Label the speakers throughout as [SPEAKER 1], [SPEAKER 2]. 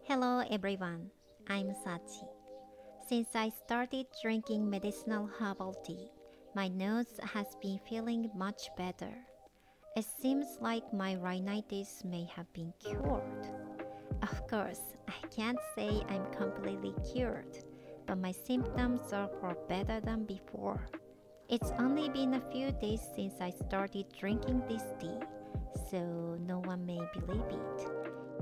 [SPEAKER 1] Hello everyone, I'm Sachi. Since I started drinking medicinal herbal tea, my nose has been feeling much better. It seems like my rhinitis may have been cured. Of course, I can't say I'm completely cured, but my symptoms are far better than before. It's only been a few days since I started drinking this tea, so no one may believe it.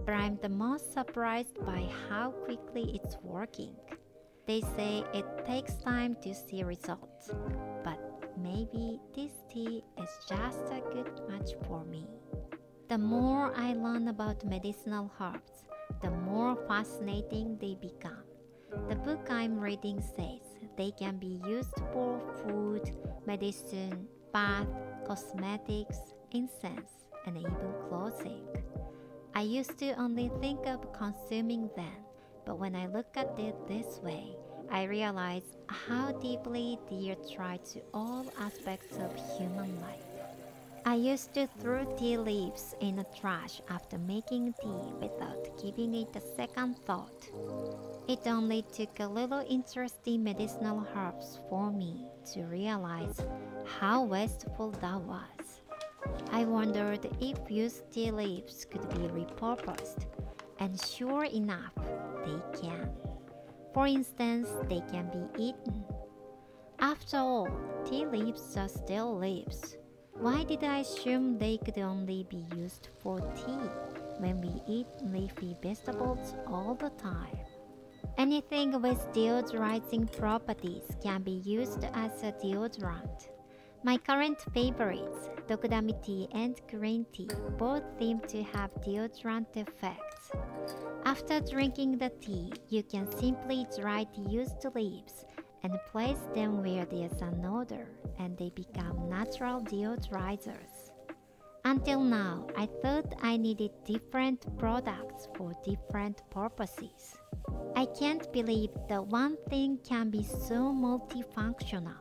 [SPEAKER 1] But I'm the most surprised by how quickly it's working. They say it takes time to see results, but maybe this tea is just a good match for me. The more I learn about medicinal herbs, the more fascinating they become. The book I'm reading says they can be used for food, medicine, bath, cosmetics, incense, and even clothing. I used to only think of consuming them, but when I look at it this way, I realize how deeply they try to all aspects of human life. I used to throw tea leaves in the trash after making tea without giving it a second thought. It only took a little interest in medicinal herbs for me to realize how wasteful that was. I wondered if used tea leaves could be repurposed, and sure enough, they can. For instance, they can be eaten. After all, tea leaves are still leaves. Why did I assume they could only be used for tea when we eat leafy vegetables all the time? Anything with deodorizing properties can be used as a deodorant. My current favorites, Dokudami tea and green tea, both seem to have deodorant effects. After drinking the tea, you can simply dry the used leaves and place them where there's an odor, and they become natural deodorizers. Until now, I thought I needed different products for different purposes. I can't believe that one thing can be so multifunctional.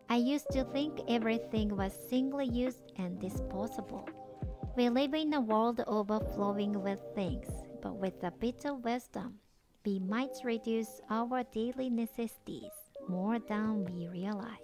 [SPEAKER 1] I used to think everything was single-use and disposable. We live in a world overflowing with things, but with a bit of wisdom, we might reduce our daily necessities more than we realize.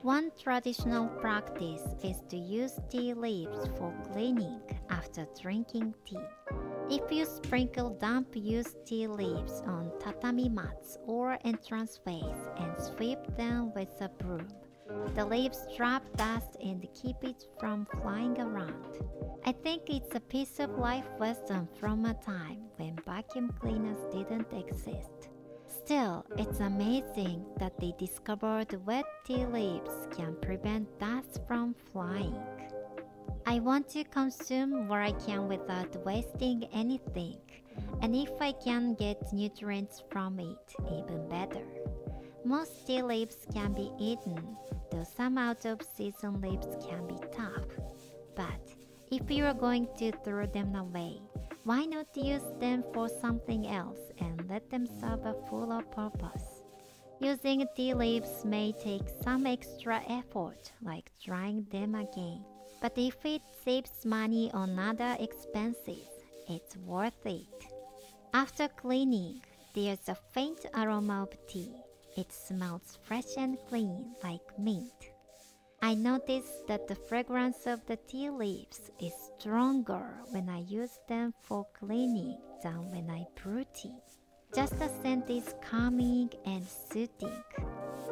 [SPEAKER 1] One traditional practice is to use tea leaves for cleaning after drinking tea. If you sprinkle damp used tea leaves on tatami mats or entranceways and sweep them with a broom, the leaves trap dust and keep it from flying around. I think it's a piece of life wisdom from a time when vacuum cleaners didn't exist. Still, it's amazing that they discovered wet tea leaves can prevent dust from flying. I want to consume what I can without wasting anything, And if I can get nutrients from it, even better. Most tea leaves can be eaten, though some out-of-season leaves can be tough. But if you are going to throw them away, why not use them for something else and let them serve a fuller purpose? Using tea leaves may take some extra effort, like drying them again. But if it saves money on other expenses, it's worth it. After cleaning, there's a faint aroma of tea. It smells fresh and clean, like mint. I noticed that the fragrance of the tea leaves is stronger when I use them for cleaning than when I brew tea. Just the scent is calming and soothing.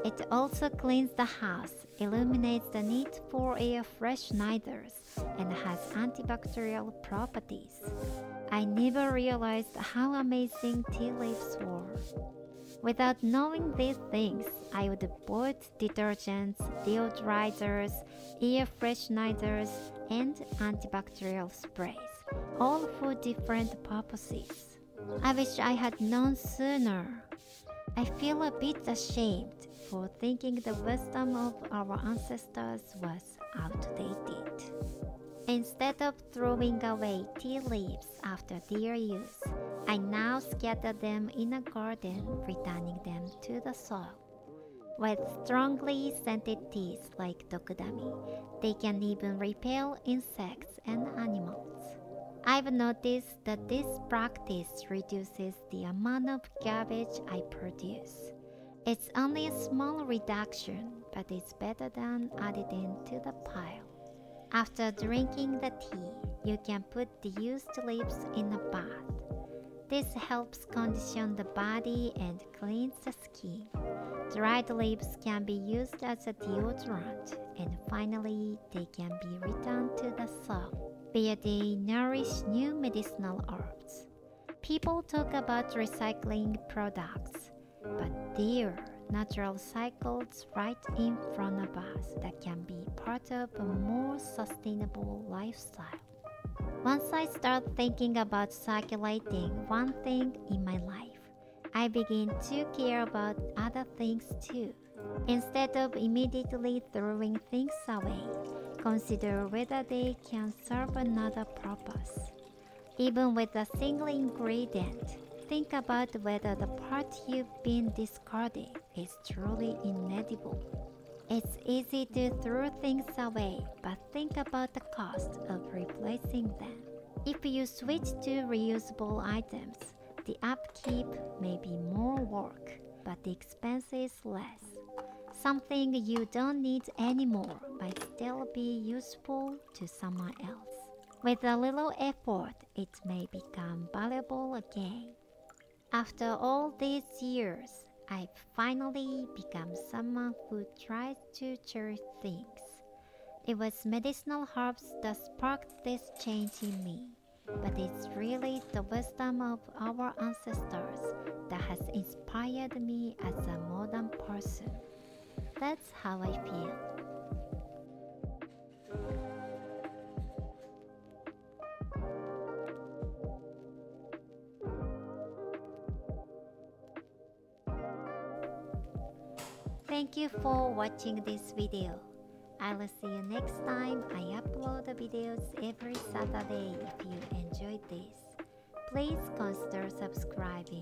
[SPEAKER 1] It also cleans the house, eliminates the need for air fresheners, and has antibacterial properties. I never realized how amazing tea leaves were. Without knowing these things, I would avoid detergents, deodorizers, air fresheners, and antibacterial sprays, all for different purposes. I wish I had known sooner. I feel a bit ashamed for thinking the wisdom of our ancestors was outdated. Instead of throwing away tea leaves after their use, I now scatter them in a garden, returning them to the soil. With strongly scented teas like dokudami, they can even repel insects and animals. I've noticed that this practice reduces the amount of garbage I produce. It's only a small reduction, but it's better than adding to the pile. After drinking the tea, you can put the used leaves in a bath. This helps condition the body and cleans the skin. Dried leaves can be used as a deodorant, and finally, they can be returned to the soil, where they nourish new medicinal herbs. People talk about recycling products, but there are natural cycles right in front of us that can be part of a more sustainable lifestyle. Once I start thinking about circulating one thing in my life, I begin to care about other things too. Instead of immediately throwing things away, consider whether they can serve another purpose. Even with a single ingredient, think about whether the part you've been discarding is truly inedible. It's easy to throw things away, but think about the cost of replacing them. If you switch to reusable items, the upkeep may be more work, but the expense is less. Something you don't need anymore might still be useful to someone else. With a little effort, it may become valuable again. After all these years, I've finally become someone who tries to cherish things. It was medicinal herbs that sparked this change in me, but it's really the wisdom of our ancestors that has inspired me as a modern person. That's how I feel. Thank you for watching this video. I will see you next time. I upload videos every Saturday if you enjoyed this. Please consider subscribing.